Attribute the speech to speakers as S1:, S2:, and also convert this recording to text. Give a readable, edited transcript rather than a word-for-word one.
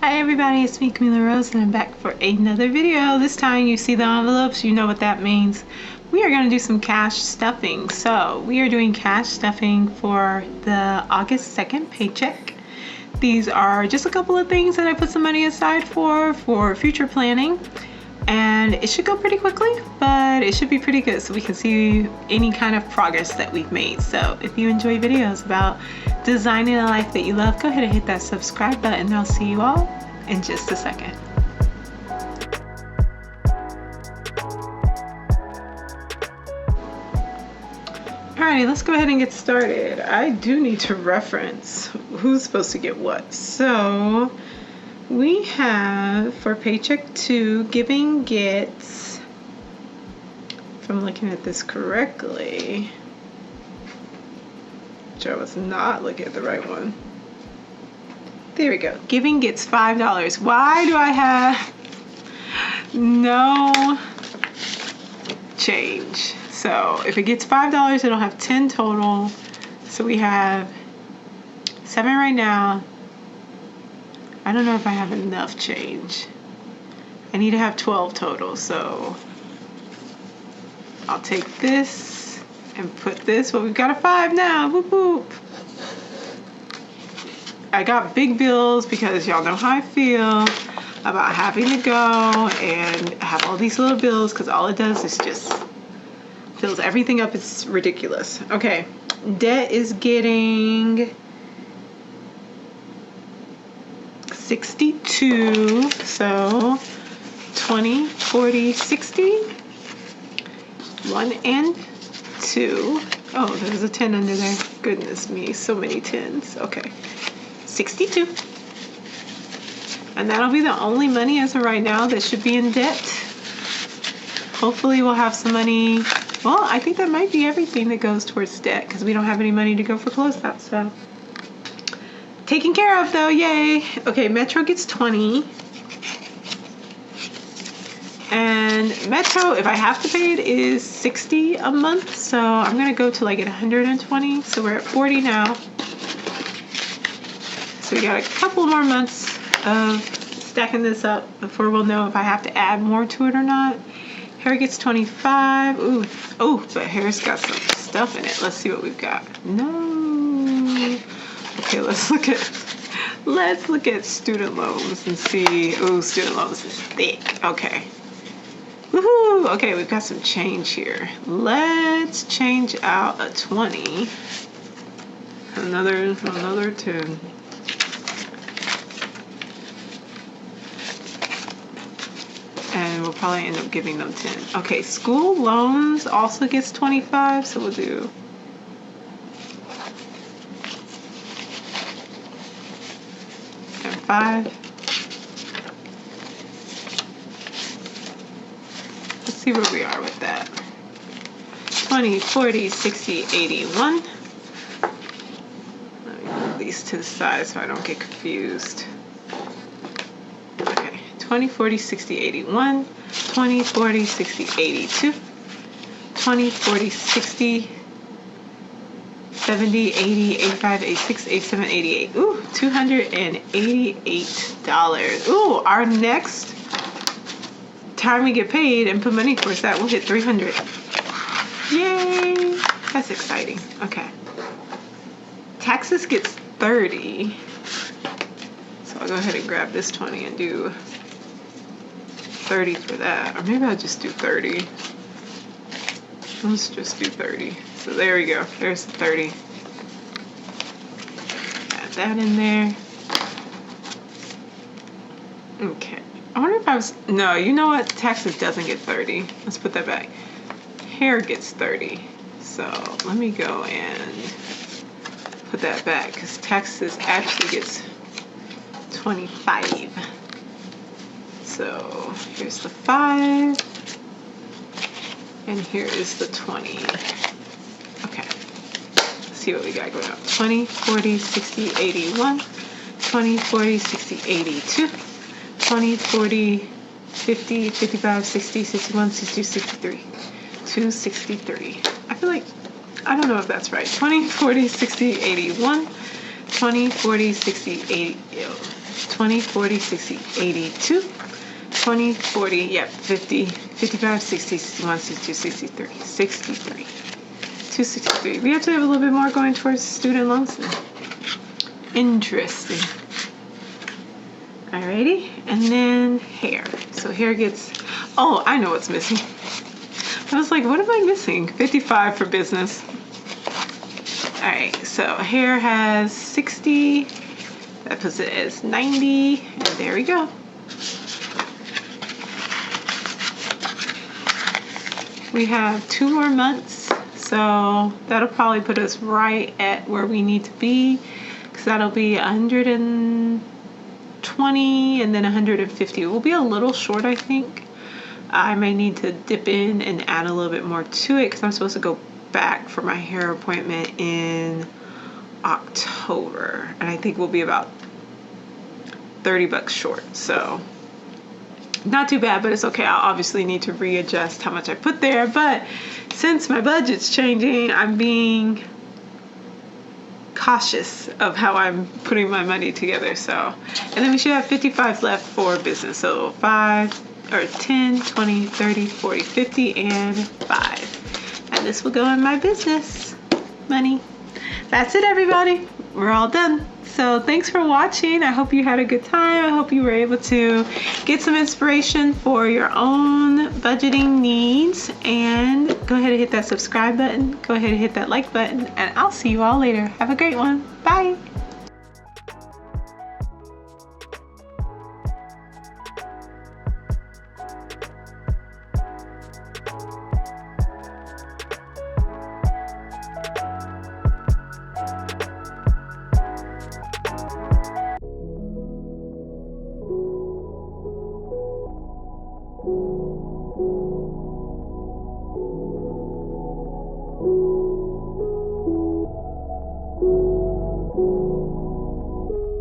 S1: Hi everybody, it's me, Mila Rose, and I'm back for another video. This time you see the envelopes, you know what that means. We are going to do some cash stuffing. So we are doing cash stuffing for the August 2nd paycheck. These are just a couple of things that I put some money aside for future planning. And it should go pretty quickly, but it should be pretty good so we can see any kind of progress that we've made. So if you enjoy videos about designing a life that you love, go ahead and hit that subscribe button, and I'll see you all in just a second. Alrighty, let's go ahead and get started. I do need to reference who's supposed to get what. So we have for paycheck 2, giving gets, if I'm looking at this correctly, which I was not looking at the right one. There we go. Giving gets $5. Why do I have no change? So if it gets $5, it'll have 10 total. So we have 7 right now. I don't know if I have enough change. I need to have 12 total, so I'll take this and put this. Well, we've got a 5 now. Whoop whoop. I got big bills because y'all know how I feel about having to go and have all these little bills, because all it does is just fills everything up. It's ridiculous. Okay, debt is getting 62, so 20, 40, 60, 1 and 2. Oh, there's a 10 under there. Goodness me, so many 10s. Okay, 62. And that'll be the only money as of right now that should be in debt. Hopefully we'll have some money. Well, I think that might be everything that goes towards debt, because we don't have any money to go for closeout, so taken care of though, yay. Okay, Metro gets 20. And Metro, if I have to pay it, is 60 a month. So I'm gonna go to like at 120. So we're at 40 now. So we got a couple more months of stacking this up before we'll know if I have to add more to it or not. Hair gets 25. Ooh, oh, but hair's got some stuff in it. Let's see what we've got. No. Okay, let's look at student loans and see. Ooh, student loans is thick. Okay. Woohoo! Okay, we've got some change here. Let's change out a 20. Another 10. And we'll probably end up giving them 10. Okay, school loans also gets 25, so we'll do and 5. Let's see where we are with that. 20, 40, 60, 81. Let me move these to the side so I don't get confused. 20, 40, 60, 81, 20, 40, 60, 82, 20, 40, 60, 70, 80, 85, 86, 87, 88. Ooh, $288. Ooh, our next time we get paid and put money towards that, we'll hit 300. Yay! That's exciting. Okay. Taxes gets 30. So I'll go ahead and grab this 20 and do 30 for that, or maybe I'll just do 30. Let's just do 30. So there we go. There's the 30. Add that in there. Okay. I wonder if I was. No, you know what? Taxes doesn't get 30. Let's put that back. Hair gets 30. So let me go and put that back, because taxes actually gets 25. So here's the 5, and here is the 20. Okay, let's see what we got going on. 20, 40, 60, 81, 20, 40, 60, 82, 20, 40, 50, 55, 60, 61, 62, 63, 263. I feel like, I don't know if that's right. 20, 40, 60, 81, 20, 40, 60, 80, 20, 40, 60, 82, 20, 40, yep, 50, 55, 60, 61, 62, 63, 63, 263. We actually have a little bit more going towards student loans now. Interesting. Alrighty, and then hair. So hair gets, oh, I know what's missing. I was like, what am I missing? 55 for business. Alright, so hair has 60. That puts it as 90. And there we go. We have 2 more months. So that'll probably put us right at where we need to be. Because that'll be 120 and then 150. We'll be a little short, I think. I may need to dip in and add a little bit more to it because I'm supposed to go back for my hair appointment in October. And I think we'll be about $30 short. So not too bad, but it's okay. I'll obviously need to readjust how much I put there. But since my budget's changing, I'm being cautious of how I'm putting my money together. So, and then we should have 55 left for business. So 10, 20, 30, 40, 50, and 5. And this will go in my business money. That's it, everybody. We're all done. So thanks for watching. I hope you had a good time. I hope you were able to get some inspiration for your own budgeting needs. And go ahead and hit that subscribe button. Go ahead and hit that like button. And I'll see you all later. Have a great one. Bye.